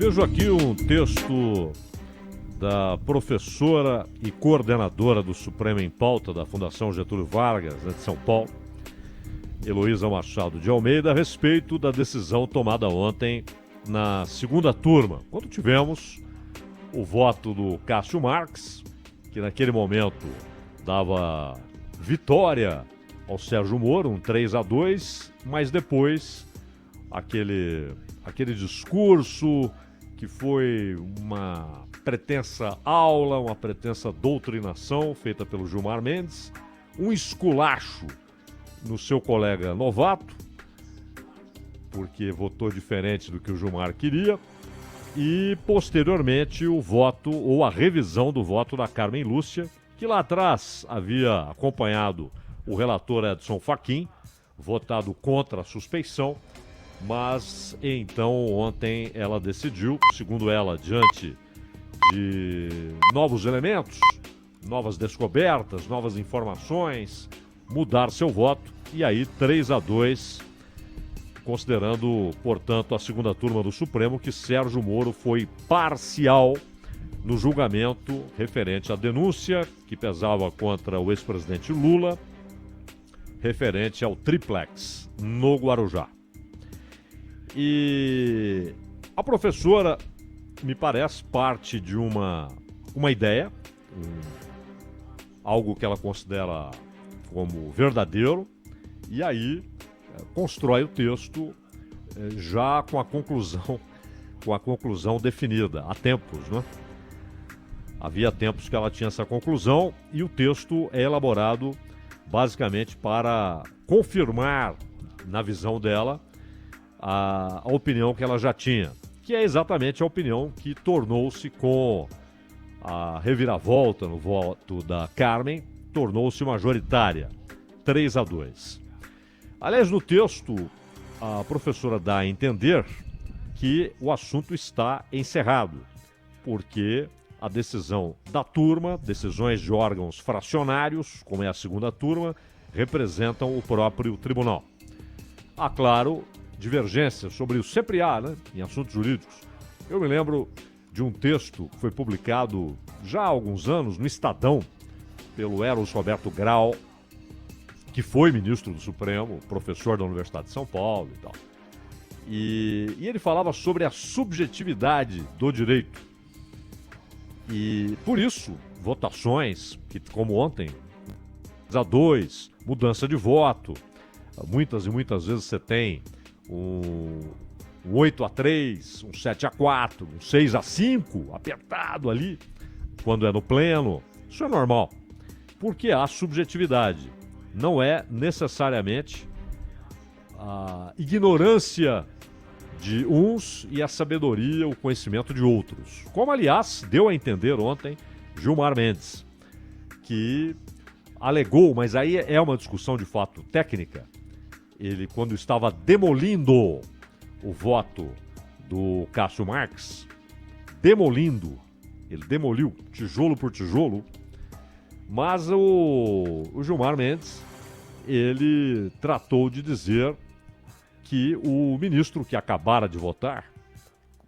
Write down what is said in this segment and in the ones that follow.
Vejo aqui um texto da professora e coordenadora do Supremo em Pauta da Fundação Getúlio Vargas, de São Paulo, Heloísa Machado de Almeida, a respeito da decisão tomada ontem na segunda turma, quando tivemos o voto do Cássio Marques, que naquele momento dava vitória ao Sérgio Moro, um 3-2, mas depois aquele discurso que foi uma pretensa aula, uma pretensa doutrinação feita pelo Gilmar Mendes, um esculacho no seu colega novato, porque votou diferente do que o Gilmar queria, e posteriormente o voto ou a revisão do voto da Carmen Lúcia, que lá atrás havia acompanhado o relator Edson Fachin, votado contra a suspeição, mas então ontem ela decidiu, segundo ela, diante de novos elementos, novas descobertas, novas informações, mudar seu voto, e aí 3-2, considerando, portanto, a segunda turma do Supremo, que Sérgio Moro foi parcial no julgamento referente à denúncia que pesava contra o ex-presidente Lula, referente ao triplex no Guarujá. E a professora, me parece, parte de uma ideia, algo que ela considera como verdadeiro, e aí constrói o texto já com a conclusão definida, há tempos, né? Havia tempos que ela tinha essa conclusão, e o texto é elaborado basicamente para confirmar, na visão dela, a opinião que ela já tinha, que é exatamente a opinião que tornou-se, com a reviravolta no voto da Carmen, tornou-se majoritária, 3-2. Aliás, no texto, a professora dá a entender que o assunto está encerrado, porque a decisão da turma, decisões de órgãos fracionários, como é a segunda turma, representam o próprio tribunal. Há, claro, divergências sobre isso, sempre há, né, em assuntos jurídicos. Eu me lembro de um texto que foi publicado já há alguns anos no Estadão, pelo Eros Roberto Grau, que foi ministro do Supremo, professor da Universidade de São Paulo e tal. E ele falava sobre a subjetividade do direito. E, por isso, votações, que, como ontem, 3-2, mudança de voto, muitas e muitas vezes você tem um 8-3, um 7-4, um 6-5, apertado ali, quando é no pleno. Isso é normal, porque há subjetividade. Não é necessariamente a ignorância de uns e a sabedoria, o conhecimento de outros. Como, aliás, deu a entender ontem Gilmar Mendes, que alegou, mas aí é uma discussão de fato técnica. Ele, quando estava demolindo o voto do Cássio Marques, ele demoliu tijolo por tijolo, mas o Gilmar Mendes, ele tratou de dizer que o ministro que acabara de votar,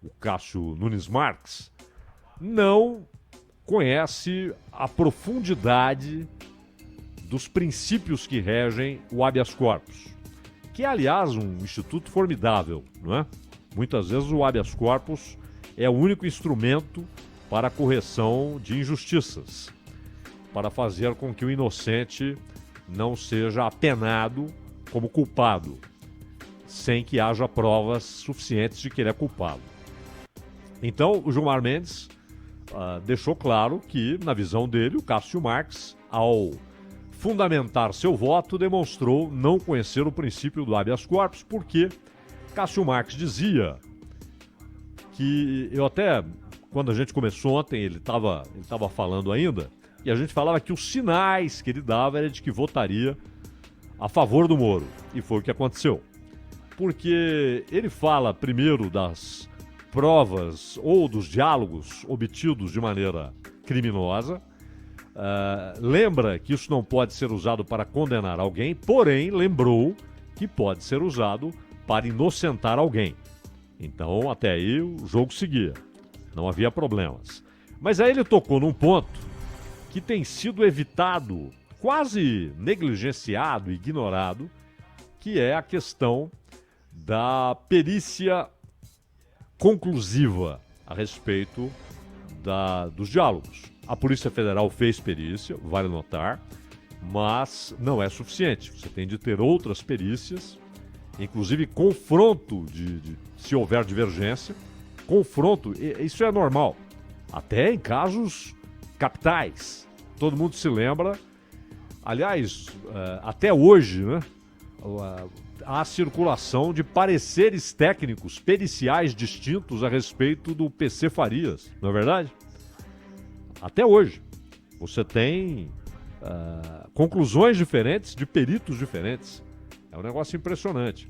o Cássio Nunes Marques, não conhece a profundidade dos princípios que regem o habeas corpus, que é, aliás, um instituto formidável, não é? Muitas vezes o habeas corpus é o único instrumento para a correção de injustiças, para fazer com que o inocente não seja apenado como culpado, sem que haja provas suficientes de que ele é culpado. Então, o Gilmar Mendes deixou claro que, na visão dele, o Cássio Marques, ao fundamentar seu voto, demonstrou não conhecer o princípio do habeas corpus, porque Cássio Marques dizia que, eu até, quando a gente começou ontem, ele estava falando ainda, e a gente falava que os sinais que ele dava era de que votaria a favor do Moro, e foi o que aconteceu. Porque ele fala primeiro das provas ou dos diálogos obtidos de maneira criminosa, lembra que isso não pode ser usado para condenar alguém, porém lembrou que pode ser usado para inocentar alguém. Então, até aí, o jogo seguia. Não havia problemas. Mas aí ele tocou num ponto que tem sido evitado, quase negligenciado, ignorado, que é a questão da perícia conclusiva a respeito dos diálogos. A Polícia Federal fez perícia, vale notar, mas não é suficiente. Você tem de ter outras perícias, inclusive confronto se houver divergência. Confronto, isso é normal, até em casos capitais. Todo mundo se lembra, aliás, até hoje, né, há circulação de pareceres técnicos, periciais distintos a respeito do PC Farias, não é verdade? Até hoje. Você tem conclusões diferentes de peritos diferentes. É um negócio impressionante.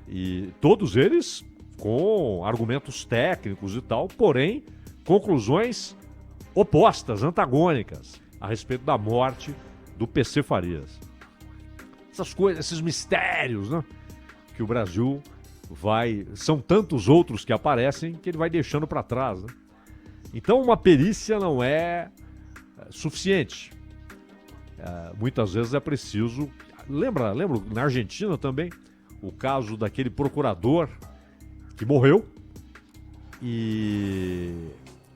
E todos eles com argumentos técnicos e tal, porém, conclusões opostas, antagônicas, a respeito da morte do PC Farias. Essas coisas, esses mistérios, né, que o Brasil são tantos outros que aparecem que ele vai deixando para trás, né? Então uma perícia não é suficiente. Muitas vezes é preciso... Lembra na Argentina também, o caso daquele procurador que morreu e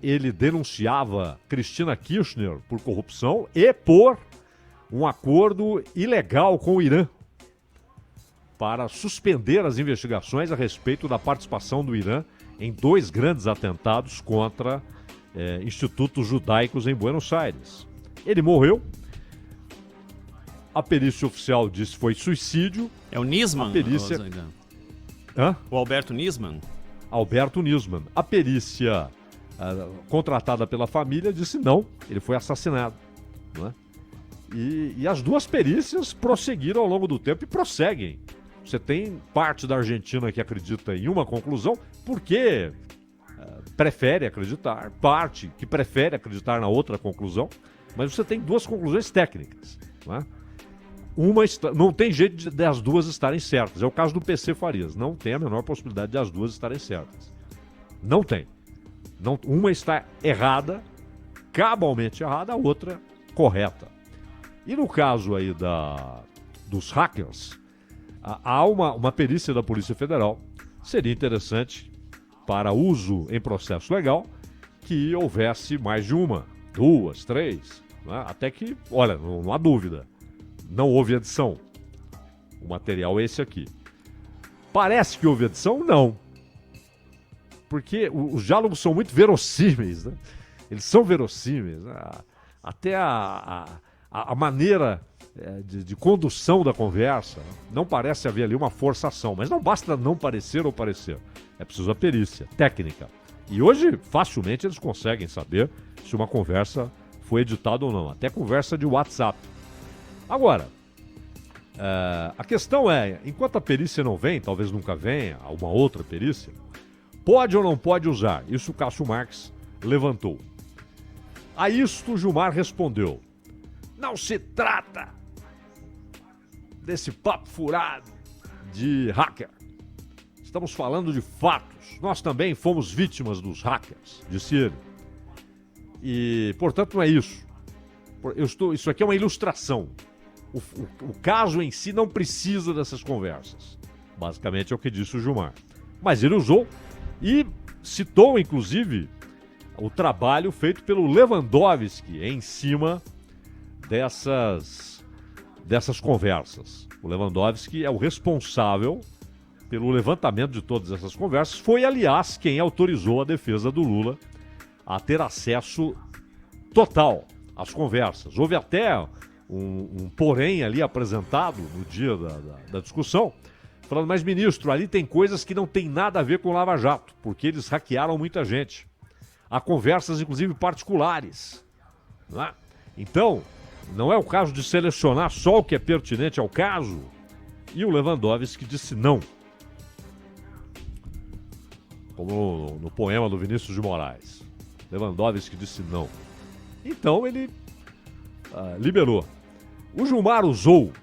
ele denunciava Cristina Kirchner por corrupção e por um acordo ilegal com o Irã para suspender as investigações a respeito da participação do Irã em 2 grandes atentados contra institutos judaicos em Buenos Aires. Ele morreu. A perícia oficial disse que foi suicídio. É o Nisman? A perícia... Hã? O Alberto Nisman? Alberto Nisman. A perícia contratada pela família disse não, ele foi assassinado. Não é? E as 2 perícias prosseguiram ao longo do tempo e prosseguem. Você tem parte da Argentina que acredita em uma conclusão, porque prefere acreditar, parte que prefere acreditar na outra conclusão, mas você tem 2 conclusões técnicas. Não é? Não tem jeito das 2 estarem certas. É o caso do PC Farias. Não tem a menor possibilidade de as 2 estarem certas. Não tem. Uma está errada, cabalmente errada, a outra correta. E no caso aí dos hackers, há uma perícia da Polícia Federal. Seria interessante, para uso em processo legal, que houvesse mais de 1, 2, 3, né? Até que, olha, não há dúvida. Não houve edição. O material é esse aqui. Parece que houve edição? Não. Porque os diálogos são muito verossímeis, né? Eles são verossímeis. Né? Até a maneira de condução da conversa, não parece haver ali uma forçação. Mas não basta não parecer ou parecer. É preciso a perícia técnica. E hoje, facilmente, eles conseguem saber se uma conversa foi editada ou não. Até conversa de WhatsApp. Agora, a questão é, enquanto a perícia não vem, talvez nunca venha, uma outra perícia, pode ou não pode usar? Isso o Cássio Marques levantou. A isto, Gilmar respondeu: não se trata desse papo furado de hacker. Estamos falando de fatos. Nós também fomos vítimas dos hackers, disse ele. E, portanto, não é isso. Isso aqui é uma ilustração. O caso em si não precisa dessas conversas. Basicamente é o que disse o Gilmar. Mas ele usou e citou, inclusive, o trabalho feito pelo Lewandowski em cima dessas conversas. O Lewandowski é o responsável pelo levantamento de todas essas conversas. Foi, aliás, quem autorizou a defesa do Lula a ter acesso total às conversas. Houve até um porém ali apresentado no dia da discussão, falando, mas ministro, ali tem coisas que não tem nada a ver com o Lava Jato, porque eles hackearam muita gente. Há conversas, inclusive, particulares. Não é? Então, não é o caso de selecionar só o que é pertinente ao caso. E o Lewandowski disse não. Como no poema do Vinícius de Moraes. Lewandowski disse não. Então ele liberou. O Gilmar usou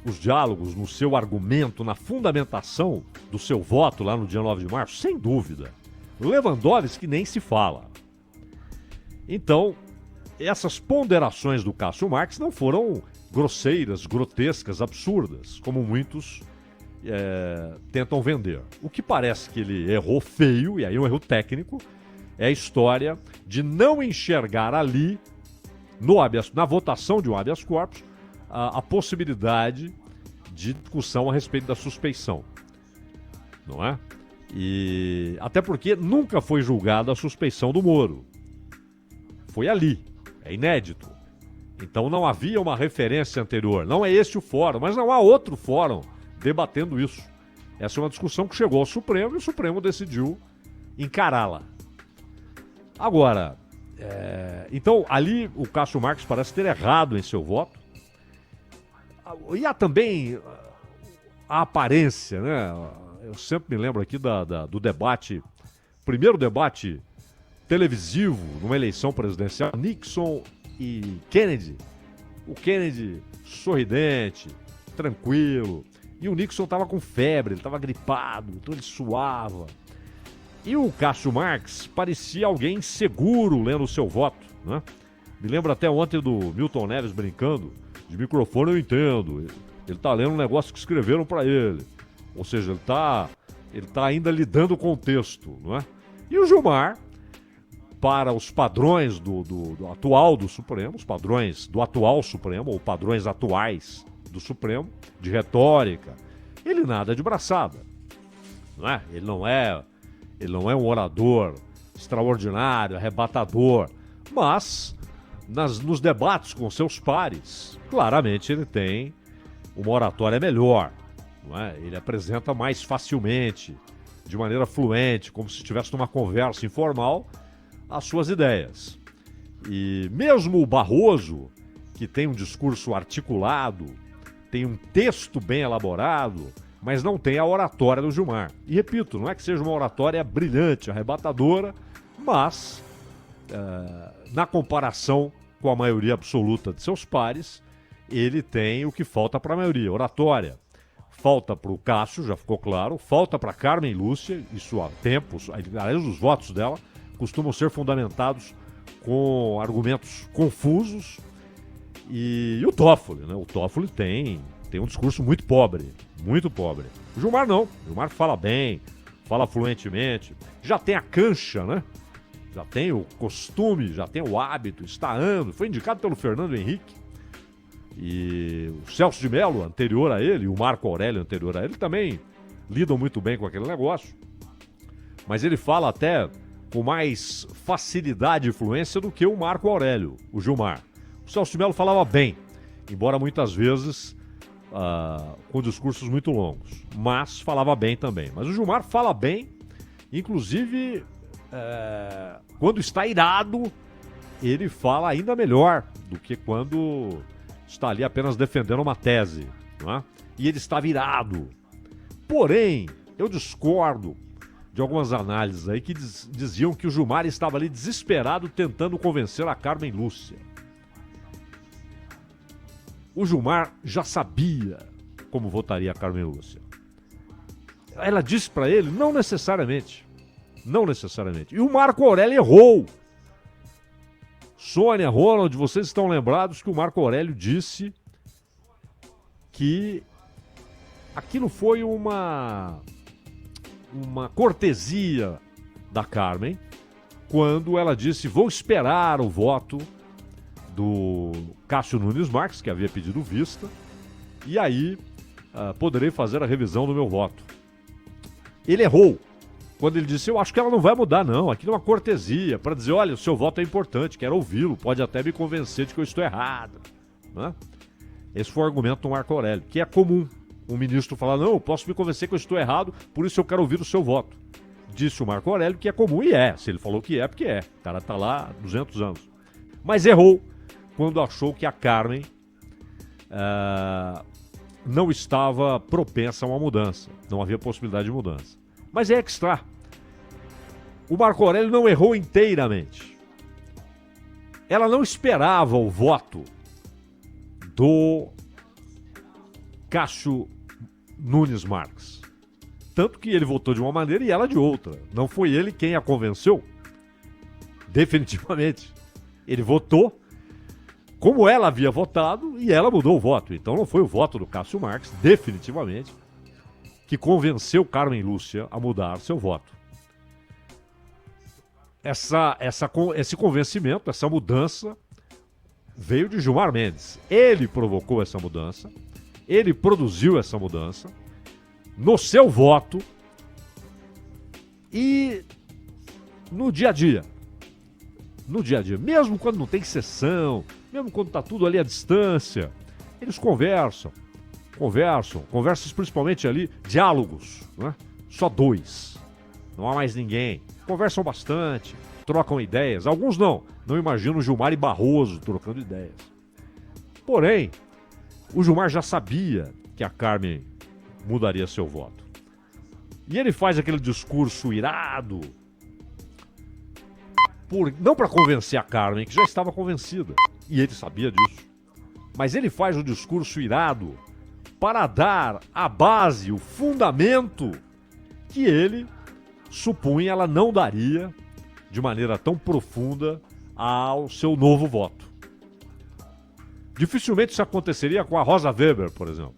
os diálogos, no seu argumento, na fundamentação do seu voto lá no dia 9 de março? Sem dúvida. Lewandowski nem se fala. Então, essas ponderações do Cássio Marques não foram grosseiras, grotescas, absurdas, como muitos tentam vender. O que parece que ele errou feio, e aí um erro técnico, é a história de não enxergar ali, na votação de um habeas corpus, a possibilidade de discussão a respeito da suspeição. Não é? E até porque nunca foi julgada a suspeição do Moro. Foi ali. É inédito. Então não havia uma referência anterior. Não é esse o fórum, mas não há outro fórum debatendo isso. Essa é uma discussão que chegou ao Supremo e o Supremo decidiu encará-la. Agora, então ali o Cássio Marques parece ter errado em seu voto. E há também a aparência, né? Eu sempre me lembro aqui do debate, primeiro debate televisivo numa eleição presidencial, Nixon e Kennedy. O Kennedy sorridente, tranquilo, e o Nixon estava com febre, ele estava gripado, então ele suava. E o Cássio Marques parecia alguém inseguro lendo o seu voto, né? Me lembro até ontem do Milton Neves brincando, de microfone eu entendo, ele está lendo um negócio que escreveram para ele. Ou seja, ele tá ainda lidando com o texto, não é? E o Gilmar, para os padrões do atual do Supremo, os padrões do atual Supremo, ou padrões atuais do Supremo, de retórica, ele nada de braçada, não é? Ele não é um orador extraordinário, arrebatador, mas nos debates com seus pares, claramente ele tem uma oratória melhor. Não é? Ele apresenta mais facilmente, de maneira fluente, como se estivesse numa conversa informal, as suas ideias. E mesmo o Barroso, que tem um discurso articulado, tem um texto bem elaborado, mas não tem a oratória do Gilmar. E repito, não é que seja uma oratória brilhante, arrebatadora, mas na comparação com a maioria absoluta de seus pares, ele tem o que falta para a maioria, oratória. Falta para o Cássio, já ficou claro, falta para Carmen Lúcia, isso há tempos, aliás, os votos dela costumam ser fundamentados com argumentos confusos, e o Toffoli, né? O Toffoli tem um discurso muito pobre, muito pobre. O Gilmar não, o Gilmar fala bem, fala fluentemente, já tem a cancha, né? Já tem o costume, já tem o hábito, está ando, foi indicado pelo Fernando Henrique. E o Celso de Mello, anterior a ele, e o Marco Aurélio, anterior a ele, também lidam muito bem com aquele negócio. Mas ele fala até com mais facilidade e fluência do que o Marco Aurélio, o Gilmar. O Celso de Mello falava bem, embora muitas vezes com discursos muito longos, mas falava bem também. Mas o Gilmar fala bem, inclusive quando está irado, ele fala ainda melhor do que quando está ali apenas defendendo uma tese, não é? E ele está virado. Porém, eu discordo de algumas análises aí que diziam que o Gilmar estava ali desesperado tentando convencer a Carmen Lúcia. O Gilmar já sabia como votaria a Carmen Lúcia. Ela disse para ele, não necessariamente. Não necessariamente. E o Marco Aurélio errou. Sônia, Ronald, vocês estão lembrados que o Marco Aurélio disse que aquilo foi uma cortesia da Carmen, quando ela disse, vou esperar o voto do Cássio Nunes Marques, que havia pedido vista, e aí poderei fazer a revisão do meu voto. Ele errou quando ele disse, eu acho que ela não vai mudar não, aquilo é uma cortesia, para dizer, olha, o seu voto é importante, quero ouvi-lo, pode até me convencer de que eu estou errado. Né? Esse foi o argumento do Marco Aurélio, que é comum um ministro falar, não, eu posso me convencer que eu estou errado, por isso eu quero ouvir o seu voto. Disse o Marco Aurélio que é comum, e é, se ele falou que é, porque é, o cara está lá há 200 anos. Mas errou quando achou que a Carmen não estava propensa a uma mudança, não havia possibilidade de mudança. Mas é que está. O Marco Aurélio não errou inteiramente. Ela não esperava o voto do Cássio Nunes Marques. Tanto que ele votou de uma maneira e ela de outra. Não foi ele quem a convenceu. Definitivamente. Ele votou como ela havia votado e ela mudou o voto. Então não foi o voto do Cássio Marques, definitivamente, que convenceu Carmen Lúcia a mudar seu voto. Esse convencimento, essa mudança, veio de Gilmar Mendes. Ele provocou essa mudança, ele produziu essa mudança no seu voto e no dia a dia. No dia a dia, mesmo quando não tem sessão, mesmo quando está tudo ali à distância, eles conversam principalmente ali, diálogos, né? Só dois, não há mais ninguém. Conversam bastante, trocam ideias. Alguns não imaginam Gilmar e Barroso trocando ideias. Porém, o Gilmar já sabia que a Carmen mudaria seu voto. E ele faz aquele discurso irado, não para convencer a Carmen, que já estava convencida, e ele sabia disso. Mas ele faz o discurso irado para dar a base, o fundamento que ele supunha ela não daria de maneira tão profunda ao seu novo voto. Dificilmente isso aconteceria com a Rosa Weber, por exemplo,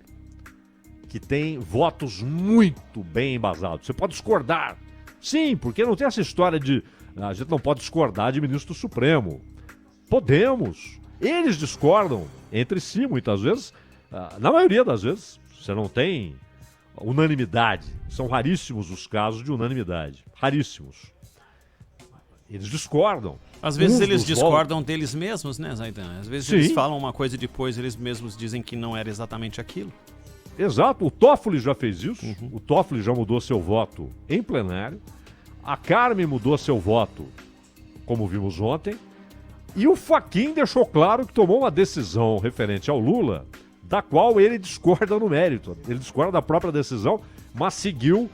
que tem votos muito bem embasados. Você pode discordar. Sim, porque não tem essa história de a gente não pode discordar de ministro do Supremo. Podemos. Eles discordam entre si, muitas vezes. Na maioria das vezes, você não tem unanimidade. São raríssimos os casos de unanimidade. Raríssimos. Eles discordam. Às vezes eles discordam deles mesmos, né, Zaidan? Às vezes Sim. Eles falam uma coisa e depois eles mesmos dizem que não era exatamente aquilo. Exato. O Toffoli já fez isso. O Toffoli já mudou seu voto em plenário. A Carmen mudou seu voto, como vimos ontem. E o Fachin deixou claro que tomou uma decisão referente ao Lula, da qual ele discorda no mérito. Ele discorda da própria decisão, mas seguiu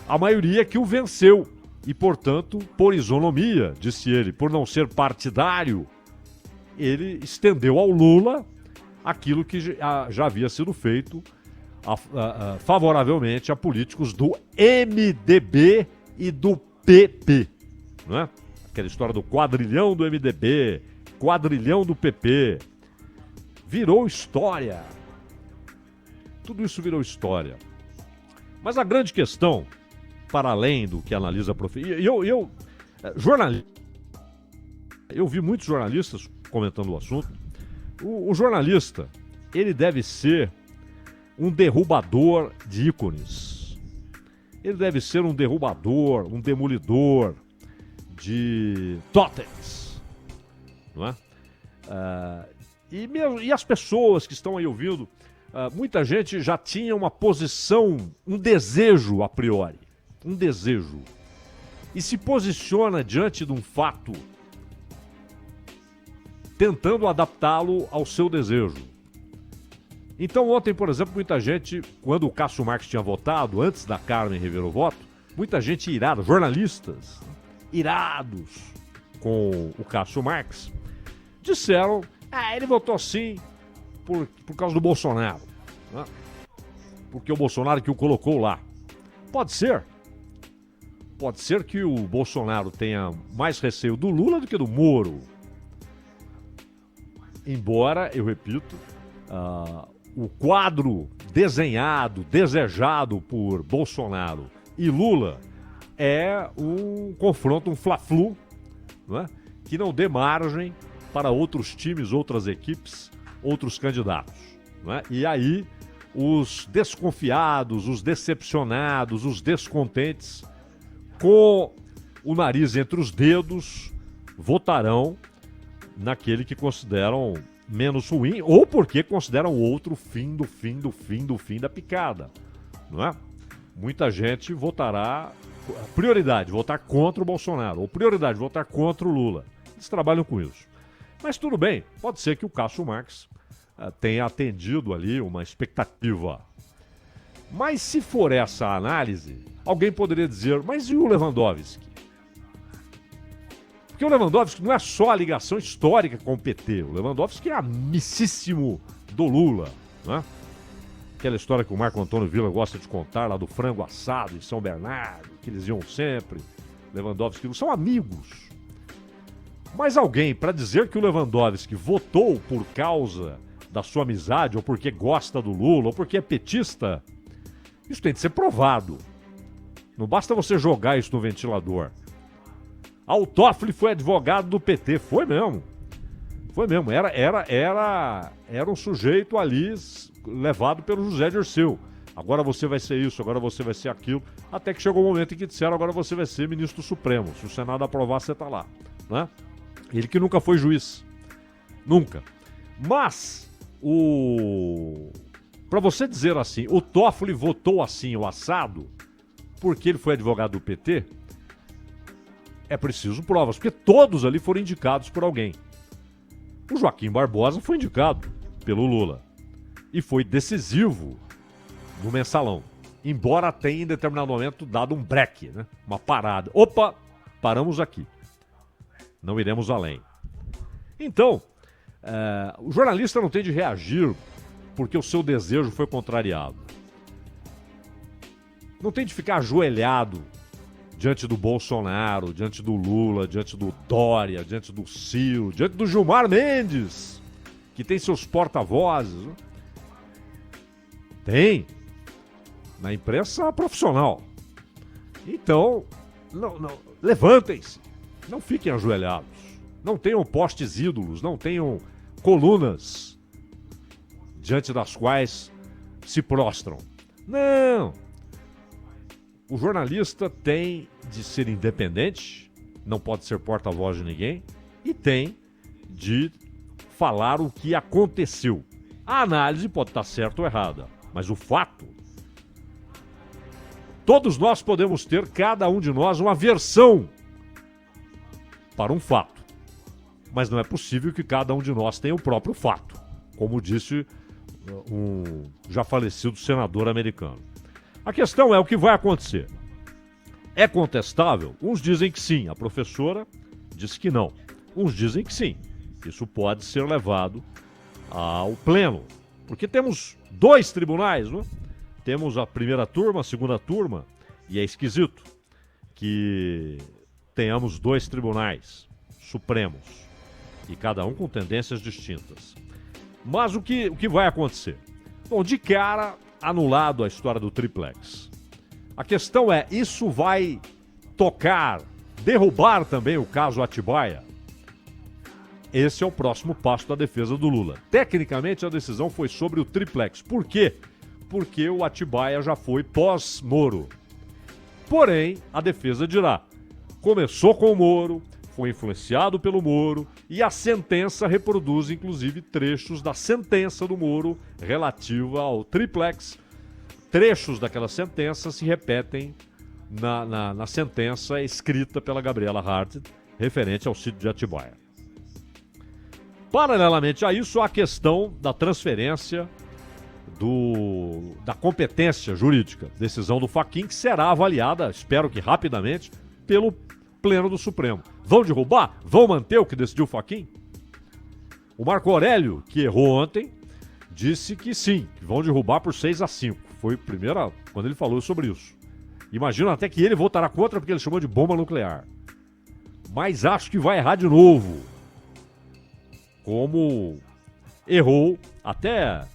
a maioria que o venceu. E, portanto, por isonomia, disse ele, por não ser partidário, ele estendeu ao Lula aquilo que já havia sido feito favoravelmente a políticos do MDB e do PP, não é? Aquela história do quadrilhão do MDB, quadrilhão do PP. Virou história. Tudo isso virou história. Mas a grande questão, para além do que analisa a professora... Eu vi muitos jornalistas comentando o assunto. O jornalista, ele deve ser um derrubador de ícones. Ele deve ser um derrubador, um demolidor de totens, não é? E as pessoas que estão aí ouvindo, muita gente já tinha uma posição, um desejo a priori, um desejo, e se posiciona diante de um fato, tentando adaptá-lo ao seu desejo. Então ontem, por exemplo, muita gente, quando o Cássio Marques tinha votado, antes da Carmen rever o voto, muita gente irada, jornalistas, irados com o Cássio Marques, disseram, ele votou sim por causa do Bolsonaro, né? Porque o Bolsonaro que o colocou lá. Pode ser. Pode ser que o Bolsonaro tenha mais receio do Lula do que do Moro. Embora, eu repito, o quadro desenhado, desejado por Bolsonaro e Lula é um confronto, um fla-flu, não é? Que não dê margem para outros times, outras equipes, outros candidatos, não é? E aí os desconfiados, os decepcionados, os descontentes, com o nariz entre os dedos, votarão naquele que consideram menos ruim, ou porque consideram o outro o fim da picada, não é? Muita gente votará, prioridade, votar contra o Bolsonaro, ou prioridade, votar contra o Lula. Eles trabalham com isso. Mas tudo bem, pode ser que o Cássio Marques tenha atendido ali uma expectativa. Mas se for essa a análise, alguém poderia dizer, mas e o Lewandowski? Porque o Lewandowski não é só a ligação histórica com o PT. O Lewandowski é amicíssimo do Lula, né? Aquela história que o Marco Antônio Villa gosta de contar lá do frango assado em São Bernardo, que eles iam sempre, Lewandowski, são amigos. Mas alguém, para dizer que o Lewandowski votou por causa da sua amizade, ou porque gosta do Lula, ou porque é petista, isso tem de ser provado. Não basta você jogar isso no ventilador. O Toffoli foi advogado do PT, foi mesmo. Foi mesmo, era um sujeito ali levado pelo José Dirceu. Agora você vai ser isso, agora você vai ser aquilo. Até que chegou o momento em que disseram, agora você vai ser ministro supremo. Se o Senado aprovar, você tá lá. Né? Ele que nunca foi juiz. Nunca. Mas, para você dizer assim, o Toffoli votou assim, o assado, porque ele foi advogado do PT, é preciso provas, porque todos ali foram indicados por alguém. O Joaquim Barbosa foi indicado pelo Lula e foi decisivo no mensalão, embora tenha em determinado momento dado um break, né? Uma parada. Opa, paramos aqui. Não iremos além. Então, o jornalista não tem de reagir porque o seu desejo foi contrariado. Não tem de ficar ajoelhado diante do Bolsonaro, diante do Lula, diante do Dória, diante do Ciro, diante do Gilmar Mendes, que tem seus porta-vozes. Né? Tem. Na imprensa profissional. Então, levantem-se. Não fiquem ajoelhados. Não tenham postes ídolos, não tenham colunas diante das quais se prostram. Não. O jornalista tem de ser independente, não pode ser porta-voz de ninguém, e tem de falar o que aconteceu. A análise pode estar certa ou errada, mas o fato... Todos nós podemos ter, cada um de nós, uma versão para um fato. Mas não é possível que cada um de nós tenha o próprio fato, como disse um já falecido senador americano. A questão é o que vai acontecer. É contestável? Uns dizem que sim, a professora disse que não. Uns dizem que sim. Isso pode ser levado ao pleno. Porque temos 2 tribunais, não é? Temos a primeira turma, a segunda turma, e é esquisito que tenhamos 2 tribunais supremos, e cada um com tendências distintas. Mas o que vai acontecer? Bom, de cara, anulado a história do triplex. A questão é, isso vai tocar, derrubar também o caso Atibaia? Esse é o próximo passo da defesa do Lula. Tecnicamente, a decisão foi sobre o triplex. Por quê? Porque o Atibaia já foi pós-Moro. Porém, a defesa dirá, começou com o Moro, foi influenciado pelo Moro e a sentença reproduz, inclusive, trechos da sentença do Moro relativa ao triplex. Trechos daquela sentença se repetem na sentença escrita pela Gabriela Hart, referente ao sítio de Atibaia. Paralelamente a isso, há a questão da transferência da competência jurídica, decisão do Fachin, que será avaliada, espero que rapidamente, pelo Pleno do Supremo. Vão derrubar? Vão manter o que decidiu o Fachin? O Marco Aurélio, que errou ontem, disse que sim, que vão derrubar por 6-5. Foi a primeira, quando ele falou sobre isso. Imagino até que ele votará contra porque ele chamou de bomba nuclear. Mas acho que vai errar de novo. Como errou, até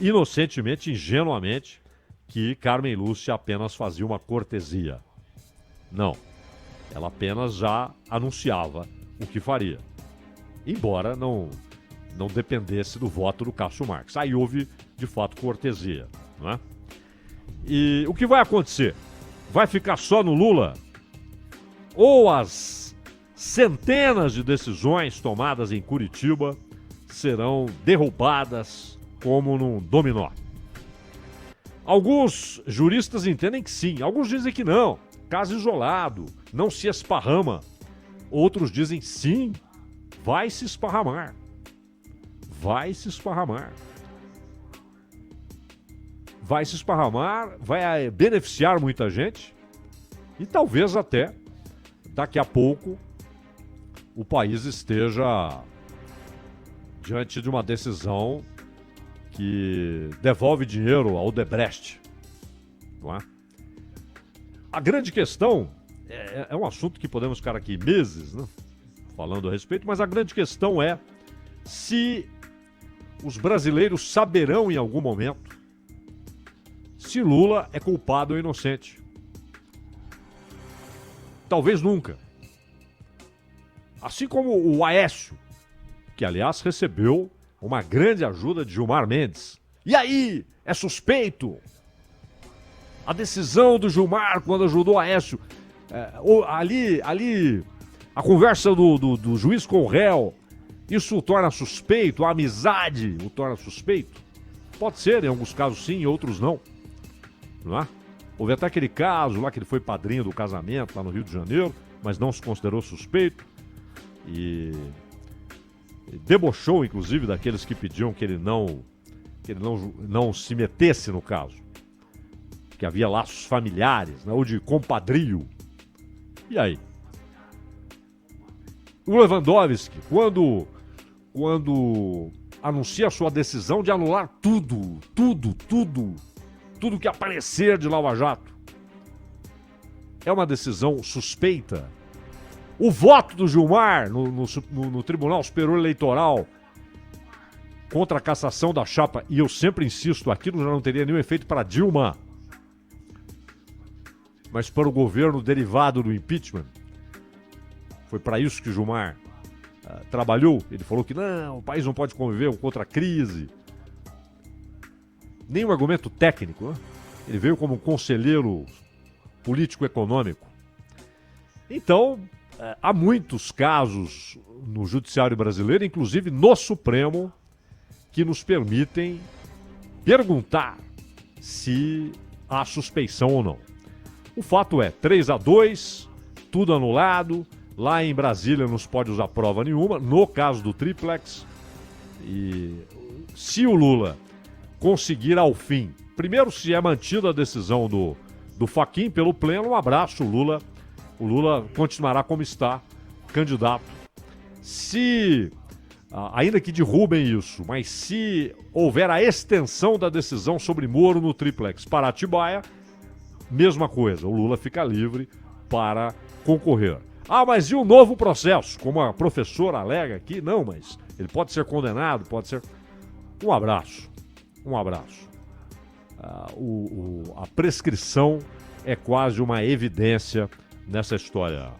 inocentemente, ingenuamente, que Carmen Lúcia apenas fazia uma cortesia. Não. Ela apenas já anunciava o que faria. Embora não dependesse do voto do Cássio Marques. Aí houve, de fato, cortesia. Não é? E o que vai acontecer? Vai ficar só no Lula? Ou as centenas de decisões tomadas em Curitiba serão derrubadas como num dominó? Alguns juristas entendem que sim, alguns dizem que não. Caso isolado, não se esparrama. Outros dizem sim, vai se esparramar. Vai se esparramar. Vai se esparramar, vai beneficiar muita gente e talvez até daqui a pouco o país esteja diante de uma decisão que devolve dinheiro ao Odebrecht. Não é? A grande questão é um assunto que podemos ficar aqui meses, né, falando a respeito, mas a grande questão é se os brasileiros saberão em algum momento se Lula é culpado ou inocente. Talvez nunca. Assim como o Aécio, que aliás recebeu uma grande ajuda de Gilmar Mendes. E aí, é suspeito? A decisão do Gilmar quando ajudou o Aécio, ali, a conversa do juiz com o réu, isso o torna suspeito? A amizade o torna suspeito? Pode ser, em alguns casos sim, em outros não. Não é? Houve até aquele caso lá que ele foi padrinho do casamento lá no Rio de Janeiro, mas não se considerou suspeito. E debochou, inclusive, daqueles que pediam que ele não se metesse no caso. Que havia laços familiares, né, ou de compadrio. E aí? O Lewandowski, quando anuncia a sua decisão de anular tudo que aparecer de Lava Jato, é uma decisão suspeita? O voto do Gilmar no Tribunal Superior Eleitoral contra a cassação da chapa, e eu sempre insisto, aquilo já não teria nenhum efeito para Dilma, mas para o governo derivado do impeachment. Foi para isso que Gilmar trabalhou. Ele falou que não, o país não pode conviver contra a crise. Nenhum argumento técnico, né? Ele veio como um conselheiro político-econômico. Então, há muitos casos no judiciário brasileiro, inclusive no Supremo, que nos permitem perguntar se há suspeição ou não. O fato é, 3-2, tudo anulado. Lá em Brasília não se pode usar prova nenhuma, no caso do triplex. E se o Lula conseguir ao fim, primeiro, se é mantida a decisão do Fachin pelo Pleno, um abraço, o Lula continuará como está, candidato. Se, ainda que derrubem isso, mas se houver a extensão da decisão sobre Moro no triplex para Atibaia, mesma coisa, o Lula fica livre para concorrer. Ah, mas e o novo processo? Como a professora alega aqui, não, mas ele pode ser condenado, pode ser... Um abraço. A prescrição é quase uma evidência nessa história.